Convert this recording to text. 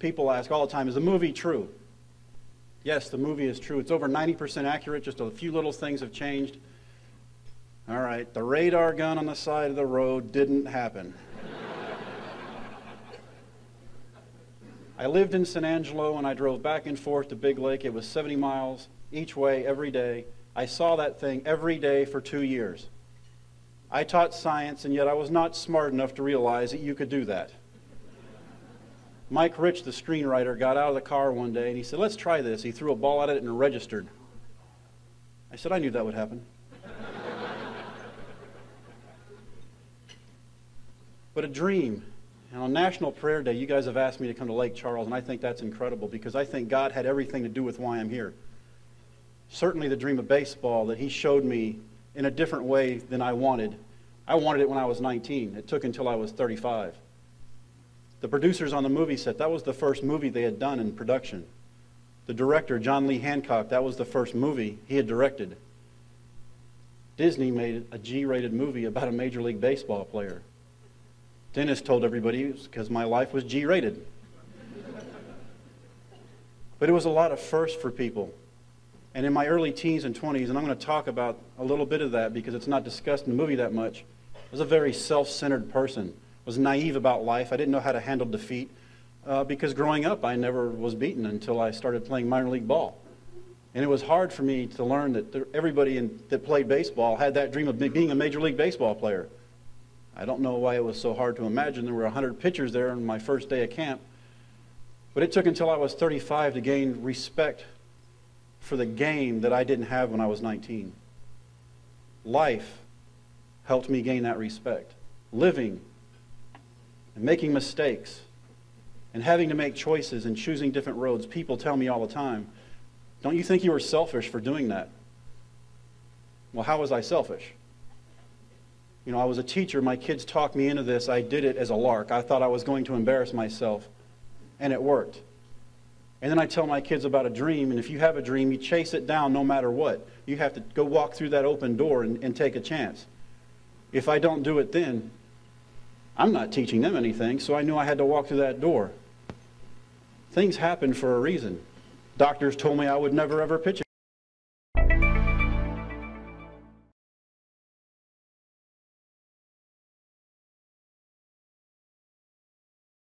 people ask all the time, is the movie true? Yes, the movie is true. It's over 90% accurate. Just a few little things have changed. All right, the radar gun on the side of the road didn't happen. I lived in San Angelo and I drove back and forth to Big Lake. It was 70 miles each way every day. I saw that thing every day for 2 years. I taught science, and yet I was not smart enough to realize that you could do that. Mike Rich, the screenwriter, got out of the car one day and he said, let's try this. He threw a ball at it and it registered. I said, I knew that would happen. But a dream. And on National Prayer Day, you guys have asked me to come to Lake Charles, and I think that's incredible because I think God had everything to do with why I'm here. Certainly the dream of baseball that he showed me in a different way than I wanted. I wanted it when I was 19. It took until I was 35. The producers on the movie set, that was the first movie they had done in production. The director, John Lee Hancock, that was the first movie he had directed. Disney made a G-rated movie about a Major League Baseball player. Dennis told everybody it was because my life was G-rated. But it was a lot of firsts for people. And in my early teens and 20s, and I'm going to talk about a little bit of that because it's not discussed in the movie that much, I was a very self-centered person. I was naive about life. I didn't know how to handle defeat because growing up I never was beaten until I started playing minor league ball. And it was hard for me to learn that everybody that played baseball had that dream of being a Major League Baseball player. I don't know why it was so hard to imagine. There were 100 pitchers there on my first day of camp. But it took until I was 35 to gain respect for the game that I didn't have when I was 19. Life helped me gain that respect. Living and making mistakes and having to make choices and choosing different roads. People tell me all the time, don't you think you were selfish for doing that? Well, how was I selfish? You know, I was a teacher. My kids talked me into this. I did it as a lark. I thought I was going to embarrass myself, and it worked. And then I tell my kids about a dream, and if you have a dream, you chase it down no matter what. You have to go walk through that open door and take a chance. If I don't do it then, I'm not teaching them anything, so I knew I had to walk through that door. Things happen for a reason. Doctors told me I would never ever pitch